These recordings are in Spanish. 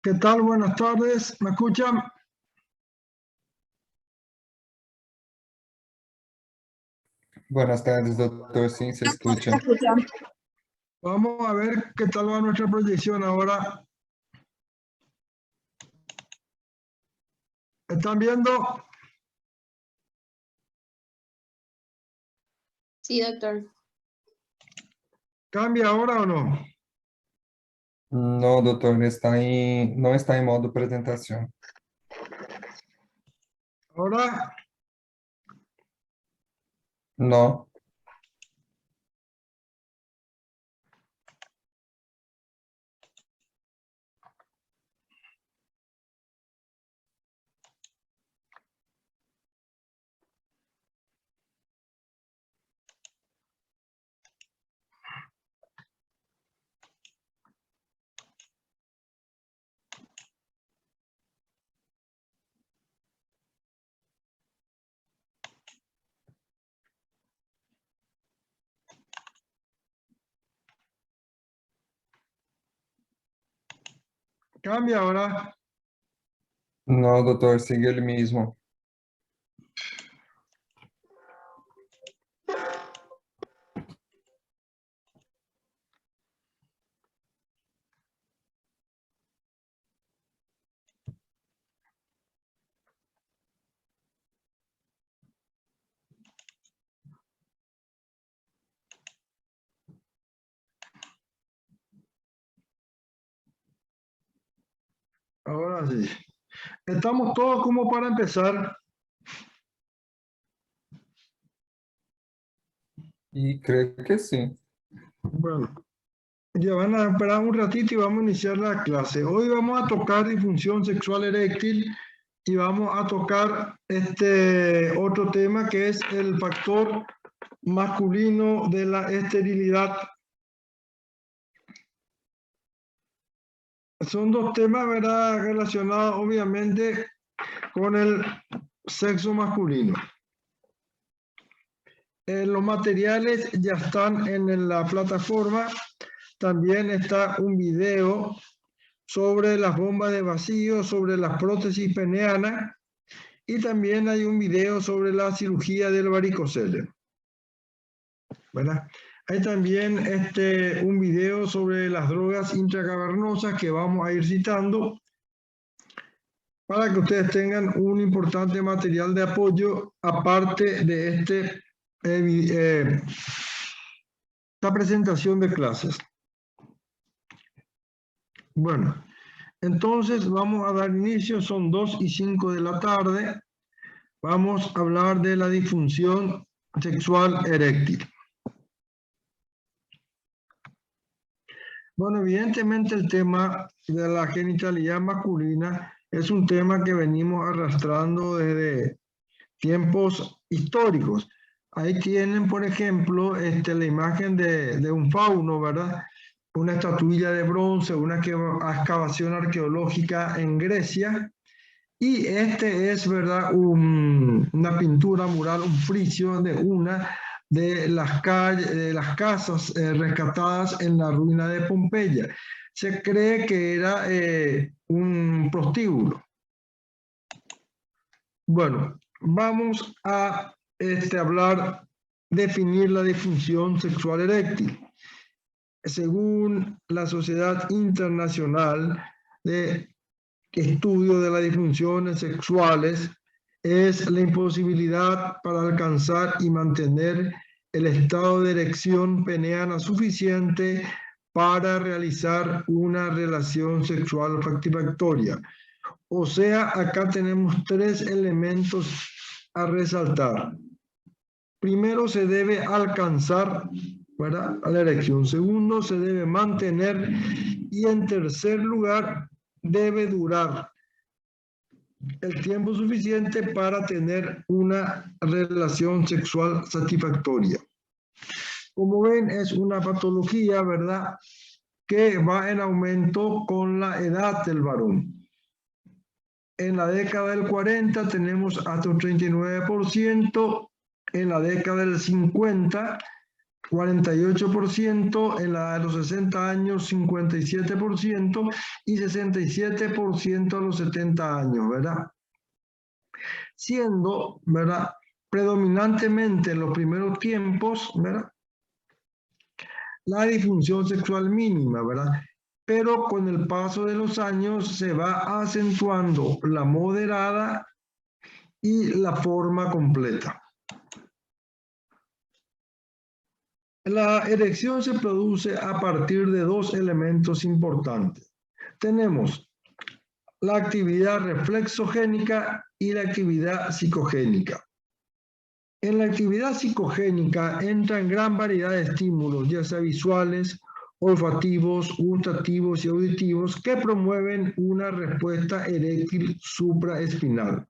¿Qué tal? Buenas tardes. ¿Me escuchan? Buenas tardes, doctor. Sí, se escucha. Vamos a ver qué tal va nuestra proyección ahora. ¿Están viendo? Sí, doctor. ¿Cambia ahora o no? No, doctor, no está en modo presentación. Ahora, No, cambia ahora. no, doctor, sigue el mismo. Ahora sí. Estamos todos como para empezar. Y creo que sí. Bueno, ya van a esperar un ratito y vamos a iniciar la clase. Hoy vamos a tocar disfunción sexual eréctil y vamos a tocar este otro tema que es el factor masculino de la esterilidad. Son dos temas, ¿verdad?, relacionados obviamente con el sexo masculino. Los materiales ya están en la plataforma. También está un video sobre las bombas de vacío, sobre las prótesis peneanas, y también hay un video sobre la cirugía del varicocele, ¿verdad? Hay también un video sobre las drogas intracavernosas que vamos a ir citando para que ustedes tengan un importante material de apoyo aparte de esta presentación de clases. Bueno, entonces vamos a dar inicio, son 2:05 de la tarde. Vamos a hablar de la disfunción sexual eréctil. Bueno, evidentemente el tema de la genitalidad masculina es un tema que venimos arrastrando desde tiempos históricos. Ahí tienen, por ejemplo, la imagen de un fauno, ¿verdad? Una estatuilla de bronce, una excavación arqueológica en Grecia. Y es, ¿verdad?, una pintura mural, un friso de una de las casas rescatadas en la ruina de Pompeya. Se cree que era un prostíbulo. Bueno, vamos a definir la disfunción sexual eréctil. Según la Sociedad Internacional de Estudio de las Disfunciones Sexuales, es la imposibilidad para alcanzar y mantener el estado de erección peneana suficiente para realizar una relación sexual satisfactoria. O sea, acá tenemos tres elementos a resaltar. Primero, se debe alcanzar, ¿verdad?, a la erección. Segundo, se debe mantener. Y en tercer lugar, debe durar el tiempo suficiente para tener una relación sexual satisfactoria. Como ven, es una patología, ¿verdad?, que va en aumento con la edad del varón. En la década del 40 tenemos hasta un 39%, en la década del 50 48%, en la de los 60 años 57% y 67% a los 70 años, ¿verdad? Siendo, ¿verdad?, predominantemente en los primeros tiempos, ¿verdad?, la disfunción sexual mínima, ¿verdad? Pero con el paso de los años se va acentuando la moderada y la forma completa. La erección se produce a partir de dos elementos importantes. Tenemos la actividad reflexogénica y la actividad psicogénica. En la actividad psicogénica entran gran variedad de estímulos, ya sea visuales, olfativos, gustativos y auditivos, que promueven una respuesta eréctil supraespinal.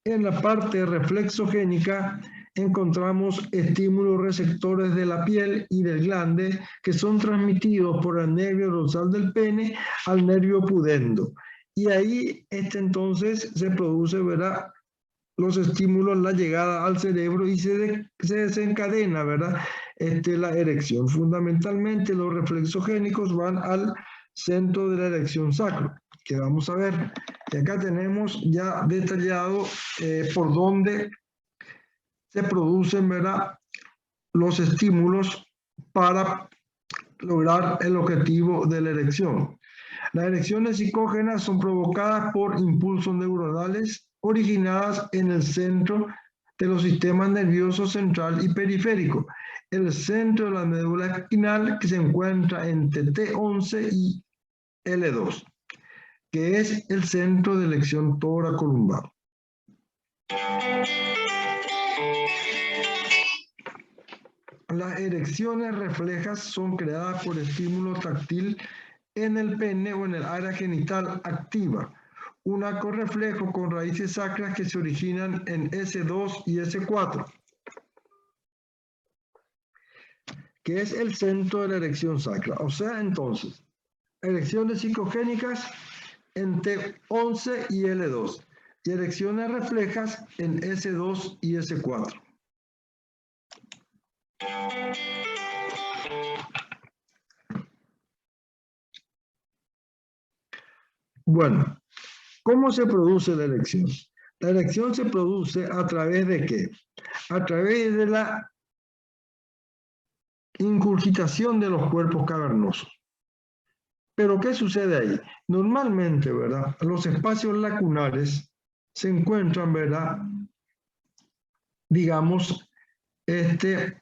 En la parte reflexogénica encontramos estímulos receptores de la piel y del glande que son transmitidos por el nervio dorsal del pene al nervio pudendo. Y ahí entonces se produce, ¿verdad?, los estímulos, la llegada al cerebro y se desencadena, ¿verdad?, la erección. Fundamentalmente los reflexogénicos van al centro de la erección sacro, que vamos a ver. Y acá tenemos ya detallado por dónde se producen, ¿verdad?, los estímulos para lograr el objetivo de la erección. Las erecciones psicógenas son provocadas por impulsos neuronales originadas en el centro de los sistemas nerviosos central y periférico, el centro de la médula espinal, que se encuentra entre T11 y L2, que es el centro de erección toracolumbar. Las erecciones reflejas son creadas por estímulo táctil en el pene o en el área genital activa, un arco reflejo con raíces sacras que se originan en S2 y S4, que es el centro de la erección sacra. O sea, entonces, erecciones psicogénicas en T11 y L2, y erecciones reflejas en S2 y S4. Bueno, ¿cómo se produce la erección? La erección se produce a través de ¿qué? A través de la ingurgitación de los cuerpos cavernosos. Pero ¿qué sucede ahí? Normalmente, ¿verdad?, los espacios lacunares se encuentran, ¿verdad?, digamos, de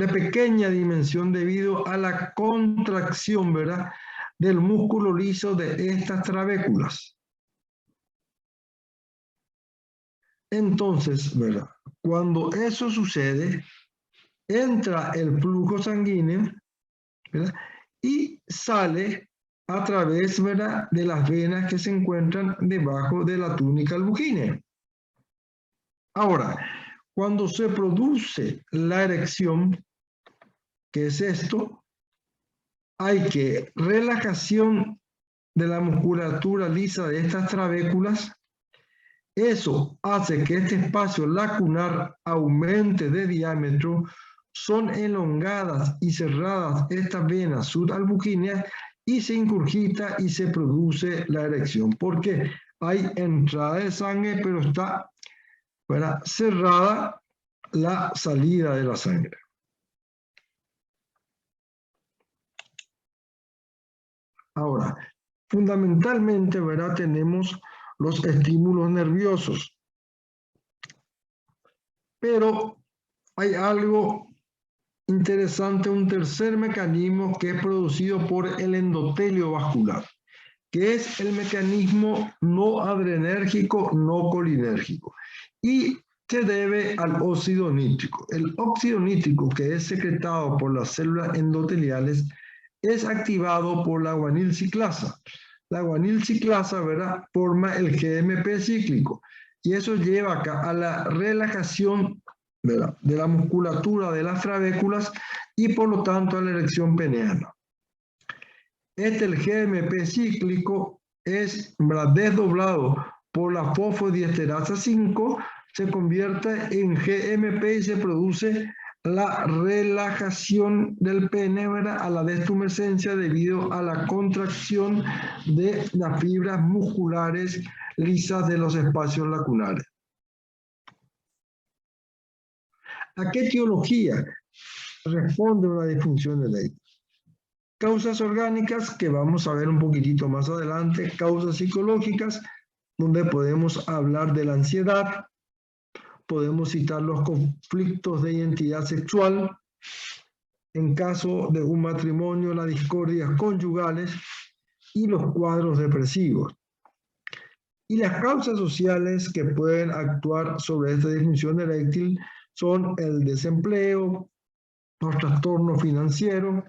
pequeña dimensión debido a la contracción, ¿verdad?, del músculo liso de estas trabéculas. Entonces, ¿verdad?, cuando eso sucede, entra el flujo sanguíneo, ¿verdad?, y sale a través, ¿verdad?, de las venas que se encuentran debajo de la túnica albuginea. Ahora, cuando se produce la erección, ¿qué es esto? Hay que relajación de la musculatura lisa de estas trabéculas. Eso hace que este espacio lacunar aumente de diámetro. Son elongadas y cerradas estas venas subalbugíneas y se ingurgita y se produce la erección. ¿Por qué? Hay entrada de sangre, pero está, ¿verdad?, cerrada la salida de la sangre. Ahora, fundamentalmente, ¿verdad?, tenemos los estímulos nerviosos. Pero hay algo interesante, un tercer mecanismo que es producido por el endotelio vascular, que es el mecanismo no adrenérgico, no colinérgico, y se debe al óxido nítrico. El óxido nítrico, que es secretado por las células endoteliales, es activado por la guanilciclasa. La guanilciclasa, ¿verdad?, forma el GMP cíclico, y eso lleva acá a la relajación, ¿verdad?, de la musculatura de las trabéculas y por lo tanto a la erección peneana. El GMP cíclico es, ¿verdad?, desdoblado por la fosfodiesterasa 5, se convierte en GMP y se produce la relajación del pene, ¿verdad?, a la destumescencia debido a la contracción de las fibras musculares lisas de los espacios lacunares. ¿A qué etiología responde una disfunción eréctil? Causas orgánicas, que vamos a ver un poquitito más adelante, causas psicológicas, donde podemos hablar de la ansiedad, podemos citar los conflictos de identidad sexual, en caso de un matrimonio, las discordias conyugales y los cuadros depresivos. Y las causas sociales que pueden actuar sobre esta disfunción eréctil son el desempleo, los trastornos financieros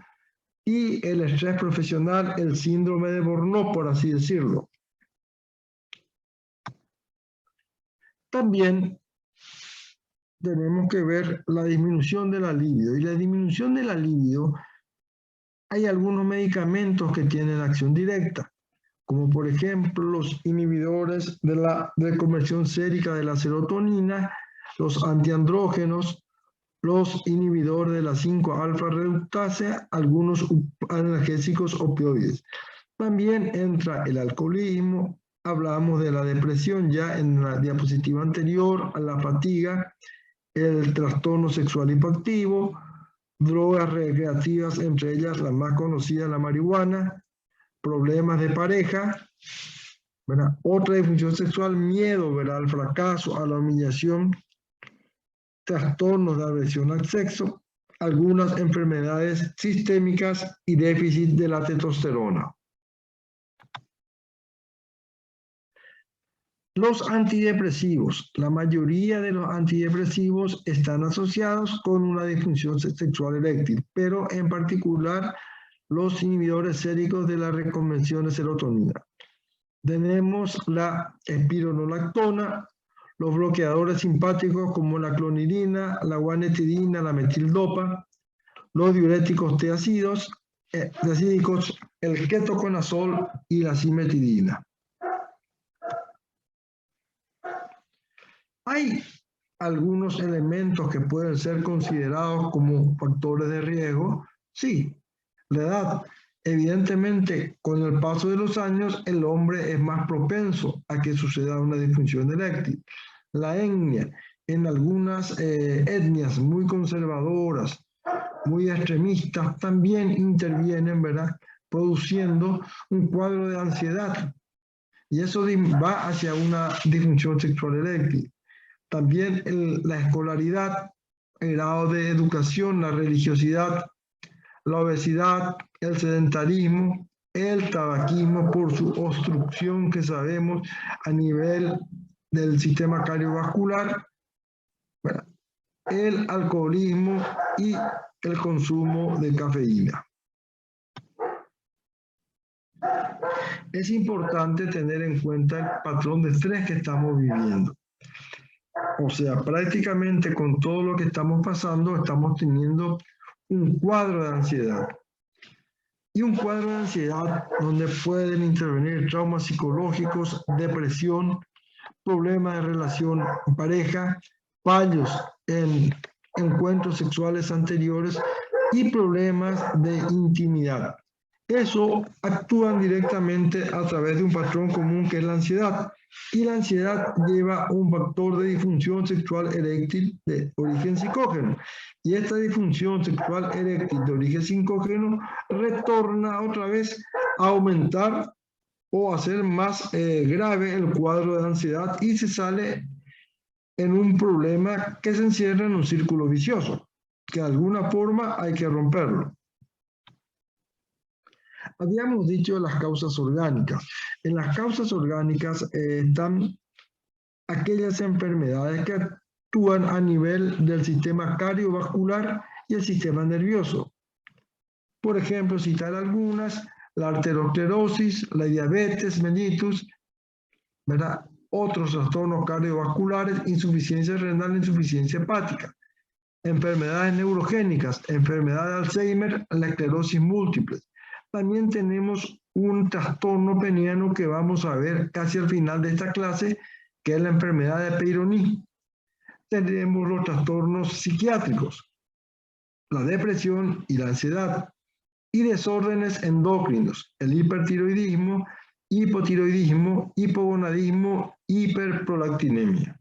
y el estrés profesional, el síndrome de Burnout, por así decirlo. También tenemos que ver la disminución de la libido. Y la disminución de la libido, hay algunos medicamentos que tienen acción directa, como por ejemplo los inhibidores de la reconversión sérica de la serotonina, los antiandrógenos, los inhibidores de la 5-alfa reductasa, algunos analgésicos opioides. También entra el alcoholismo, hablamos de la depresión ya en la diapositiva anterior, a la fatiga, el trastorno sexual hipoactivo, drogas recreativas, entre ellas la más conocida, la marihuana, problemas de pareja, ¿verdad?, otra disfunción sexual, miedo, ¿verdad?, al fracaso, a la humillación, trastornos de aversión al sexo, algunas enfermedades sistémicas y déficit de la testosterona. Los antidepresivos. La mayoría de los antidepresivos están asociados con una disfunción sexual eréctil, pero en particular los inhibidores séricos de la reconversión de serotonina. Tenemos la espironolactona, los bloqueadores simpáticos como la clonidina, la guanetidina, la metildopa, los diuréticos tiacídicos, el ketoconazol y la cimetidina. Hay algunos elementos que pueden ser considerados como factores de riesgo. Sí, la edad. Evidentemente, con el paso de los años, el hombre es más propenso a que suceda una disfunción eréctil. La etnia, en algunas etnias muy conservadoras, muy extremistas, también intervienen, ¿verdad?, produciendo un cuadro de ansiedad. Y eso va hacia una disfunción sexual eréctil. También la escolaridad, el grado de educación, la religiosidad, la obesidad, el sedentarismo, el tabaquismo por su obstrucción que sabemos a nivel del sistema cardiovascular, bueno, el alcoholismo y el consumo de cafeína. Es importante tener en cuenta el patrón de estrés que estamos viviendo. O sea, prácticamente con todo lo que estamos pasando, estamos teniendo un cuadro de ansiedad. Y un cuadro de ansiedad donde pueden intervenir traumas psicológicos, depresión, problemas de relación en pareja, fallos en encuentros sexuales anteriores y problemas de intimidad. Eso actúan directamente a través de un patrón común que es la ansiedad. Y la ansiedad lleva un factor de disfunción sexual eréctil de origen psicógeno. Y esta disfunción sexual eréctil de origen psicógeno retorna otra vez a aumentar o hacer más grave el cuadro de ansiedad y se sale en un problema que se encierra en un círculo vicioso, que de alguna forma hay que romperlo. Habíamos dicho las causas orgánicas. En las causas orgánicas están aquellas enfermedades que actúan a nivel del sistema cardiovascular y el sistema nervioso. Por ejemplo, citar algunas: la arteriosclerosis, la diabetes mellitus, ¿verdad?, otros trastornos cardiovasculares, insuficiencia renal, insuficiencia hepática, enfermedades neurogénicas, enfermedad de Alzheimer, la esclerosis múltiple. También tenemos un trastorno peniano que vamos a ver casi al final de esta clase, que es la enfermedad de Peyronie. tenemos los trastornos psiquiátricos, la depresión y la ansiedad, y desórdenes endocrinos, el hipertiroidismo, hipotiroidismo, hipogonadismo, hiperprolactinemia.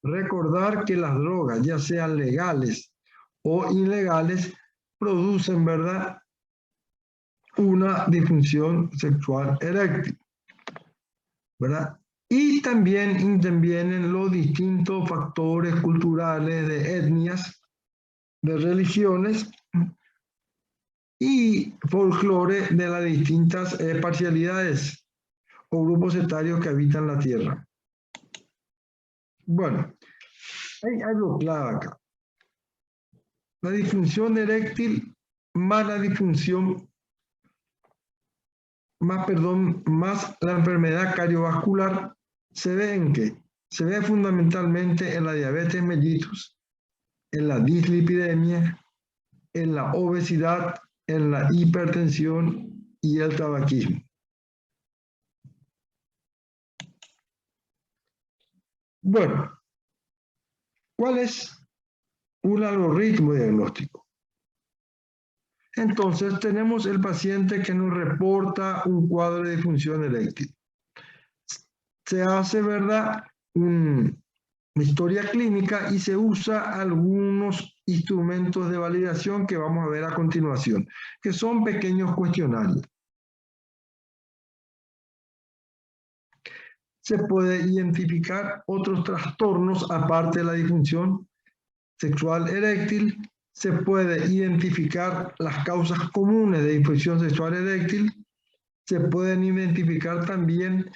Recordar que las drogas, ya sean legales o ilegales, producen, ¿verdad?, una disfunción sexual eréctil, ¿verdad? Y también intervienen los distintos factores culturales de etnias, de religiones y folclore de las distintas parcialidades o grupos etarios que habitan la Tierra. Bueno, hay algo clave acá. La disfunción eréctil más la disfunción, más la enfermedad cardiovascular, ¿se ve en qué? Se ve fundamentalmente en la diabetes mellitus, en la dislipidemia, en la obesidad, en la hipertensión y el tabaquismo. Bueno, ¿cuál es un algoritmo diagnóstico? Entonces tenemos el paciente que nos reporta un cuadro de disfunción eréctil. Se hace, ¿verdad?, una historia clínica y se usa algunos instrumentos de validación que vamos a ver a continuación, que son pequeños cuestionarios. Se puede identificar otros trastornos aparte de la disfunción sexual eréctil. Se puede identificar las causas comunes de disfunción sexual eréctil. Se pueden identificar también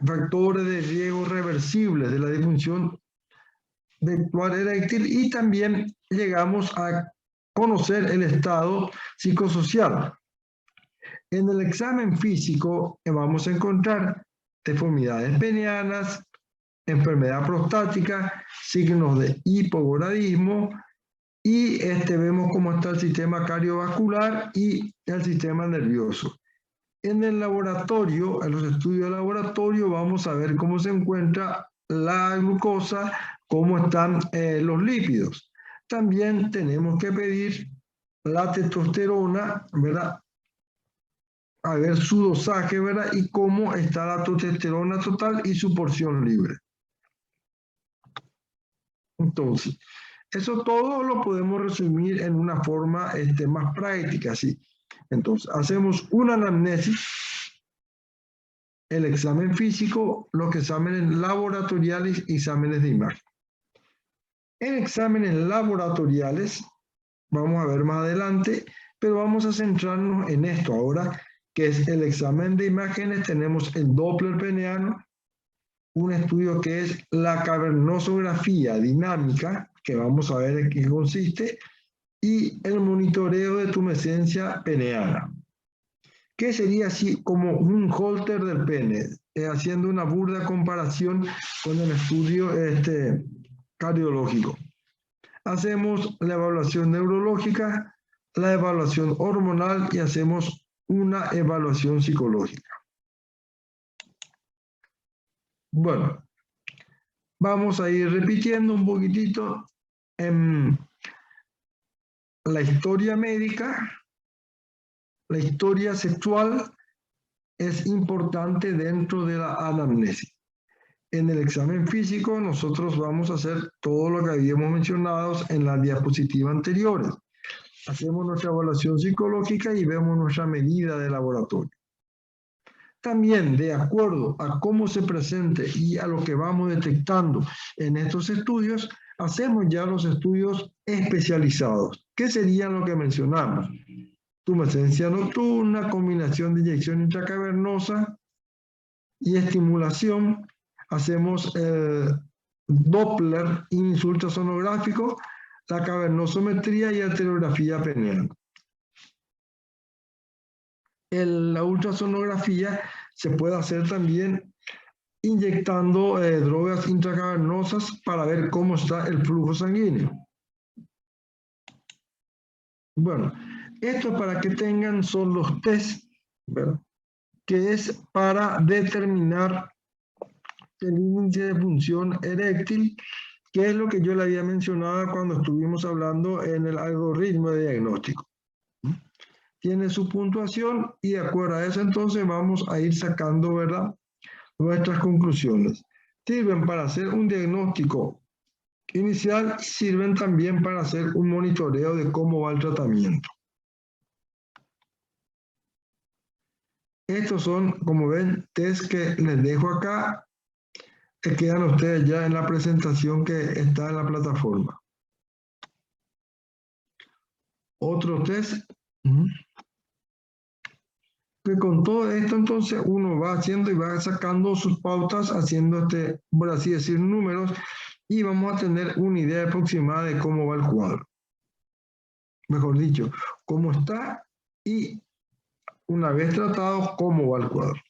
factores de riesgo reversibles de la disfunción sexual eréctil y también llegamos a conocer el estado psicosocial. En el examen físico vamos a encontrar deformidades penianas, enfermedad prostática, signos de hipogonadismo y vemos cómo está el sistema cardiovascular y el sistema nervioso. En el laboratorio, en los estudios de laboratorio, vamos a ver cómo se encuentra la glucosa, cómo están los lípidos. También tenemos que pedir la testosterona, ¿verdad?, a ver su dosaje, ¿verdad?, y cómo está la testosterona total y su porción libre. Entonces, eso todo lo podemos resumir en una forma más práctica, ¿sí? Entonces, hacemos una anamnesis, el examen físico, los exámenes laboratoriales y exámenes de imagen. En exámenes laboratoriales, vamos a ver más adelante, pero vamos a centrarnos en esto ahora, que es el examen de imágenes. Tenemos el Doppler peneano, un estudio que es la cavernosografía dinámica, que vamos a ver en qué consiste, y el monitoreo de tumescencia peneana, que sería así como un holter del pene, haciendo una burda comparación con el estudio cardiológico. Hacemos la evaluación neurológica, la evaluación hormonal y hacemos una evaluación psicológica. Bueno, vamos a ir repitiendo un poquitito en la historia médica. La historia sexual es importante dentro de la anamnesis. En el examen físico nosotros vamos a hacer todo lo que habíamos mencionado en las diapositivas anteriores. Hacemos nuestra evaluación psicológica y vemos nuestra medida de laboratorio. También, de acuerdo a cómo se presente y a lo que vamos detectando en estos estudios, hacemos ya los estudios especializados. ¿Qué sería lo que mencionamos? Tumescencia nocturna, combinación de inyección intracavernosa y estimulación. Hacemos Doppler ultrasonográfico, la cavernosometría y arteriografía peneal. La ultrasonografía se puede hacer también inyectando drogas intracavernosas para ver cómo está el flujo sanguíneo. Bueno, esto para que tengan son los test, ¿verdad?, que es para determinar el índice de función eréctil, que es lo que yo le había mencionado cuando estuvimos hablando en el algoritmo de diagnóstico. Tiene su puntuación y de acuerdo a eso entonces vamos a ir sacando, ¿verdad?, nuestras conclusiones. Sirven para hacer un diagnóstico inicial y sirven también para hacer un monitoreo de cómo va el tratamiento. Estos son, como ven, test que les dejo acá, que quedan ustedes ya en la presentación que está en la plataforma. Otro test, que con todo esto entonces uno va haciendo y va sacando sus pautas, haciendo por así decir, números, y vamos a tener una idea aproximada de cómo va el cuadro. Mejor dicho, cómo está y una vez tratado, cómo va el cuadro.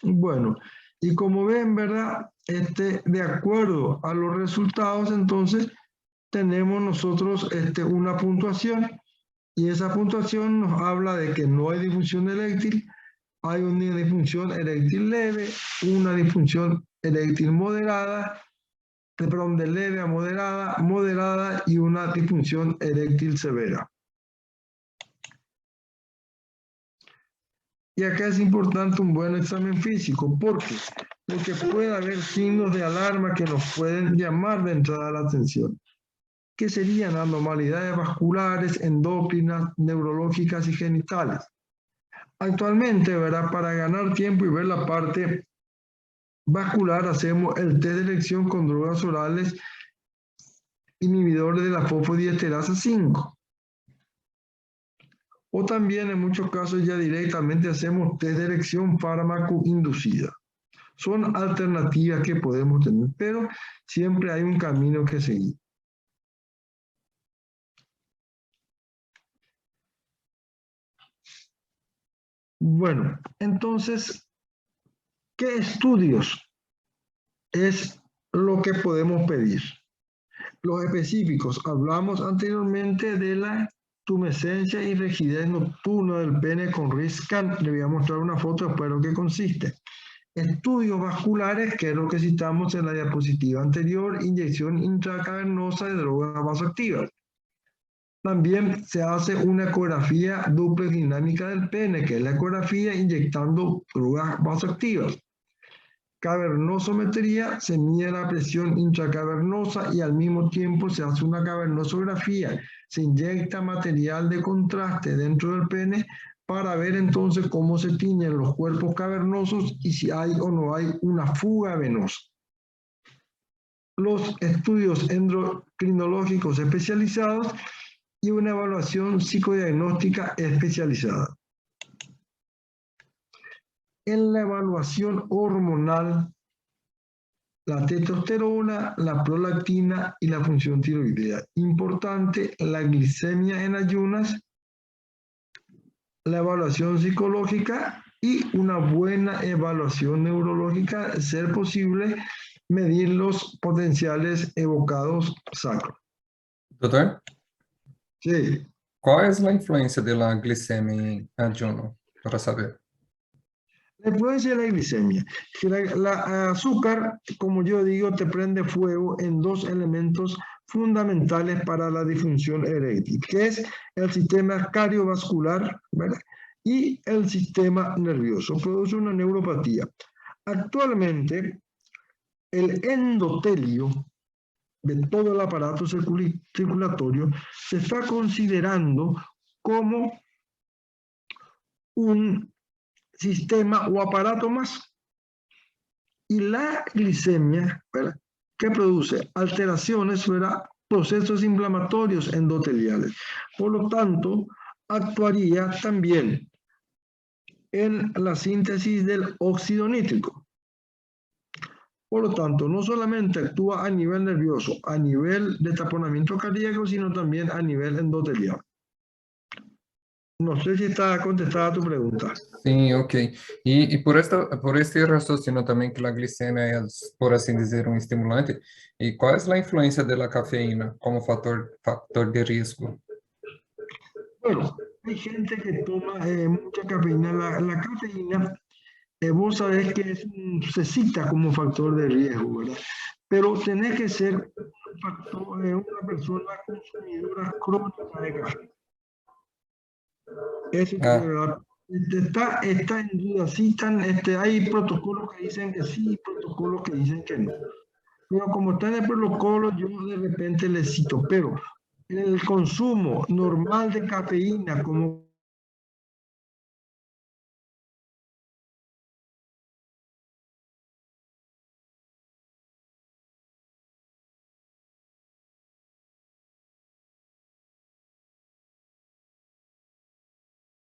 Bueno, y como ven, ¿verdad? De acuerdo a los resultados, entonces, tenemos nosotros una puntuación, y esa puntuación nos habla de que no hay disfunción eréctil, hay una disfunción eréctil leve, una disfunción eréctil moderada, perdón, de leve a moderada, moderada y una disfunción eréctil severa. Y acá es importante un buen examen físico, porque puede haber signos de alarma que nos pueden llamar de entrada la atención, que serían anormalidades vasculares, endócrinas, neurológicas y genitales. Actualmente, ¿verdad?, para ganar tiempo y ver la parte vascular, hacemos el test de elección con drogas orales inhibidores de la fosfodiesterasa 5. O también en muchos casos ya directamente hacemos test de erección fármaco inducida. Son alternativas que podemos tener, pero siempre hay un camino que seguir. Bueno, entonces, ¿qué estudios es lo que podemos pedir? Los específicos, hablamos anteriormente de la tumescencia y rigidez nocturna del pene con RISC-SCAN. Le voy a mostrar una foto después de lo que consiste. Estudios vasculares, que es lo que citamos en la diapositiva anterior, inyección intracavernosa de drogas vasoactivas. También se hace una ecografía duplex dinámica del pene, que es la ecografía inyectando drogas vasoactivas. Cavernosometría, se mide la presión intracavernosa y al mismo tiempo se hace una cavernosografía. Se inyecta material de contraste dentro del pene para ver entonces cómo se tiñen los cuerpos cavernosos y si hay o no hay una fuga venosa. Los estudios endocrinológicos especializados y una evaluación psicodiagnóstica especializada. En la evaluación hormonal, la testosterona, la prolactina y la función tiroidea. Importante, la glicemia en ayunas, la evaluación psicológica y una buena evaluación neurológica, de ser posible, medir los potenciales evocados sacros. Doutor, Sí. qual é a influência da glicemia em ayuno, para saber? La influencia de la glicemia. La azúcar, como yo digo, te prende fuego en dos elementos fundamentales para la disfunción eréctil, que es el sistema cardiovascular, ¿verdad?, y el sistema nervioso. Produce una neuropatía. Actualmente, el endotelio de todo el aparato circulatorio se está considerando como un sistema o aparato más. Y la glicemia, ¿verdad?, que produce alteraciones, ¿verdad?, procesos inflamatorios endoteliales. Por lo tanto, actuaría también en la síntesis del óxido nítrico. Por lo tanto, no solamente actúa a nivel nervioso, a nivel de taponamiento cardíaco, sino también a nivel endotelial. No sé si está contestada tu pregunta. Sim, ok. E por este raciocínio também que a glicemia é, por assim dizer, um estimulante, e qual é a influência da cafeína como fator de risco? Bueno, hay gente que toma mucha cafeína. La cafeína vos sabés que se cita como factor de riesgo, ¿verdad? Pero tenés que ser una persona consumidora crónica de café. Eso tiene que Ah, ver. Está en duda, sí hay protocolos que dicen que sí y protocolos que dicen que no. Pero como está en el protocolo, yo de repente le cito, pero el consumo normal de cafeína como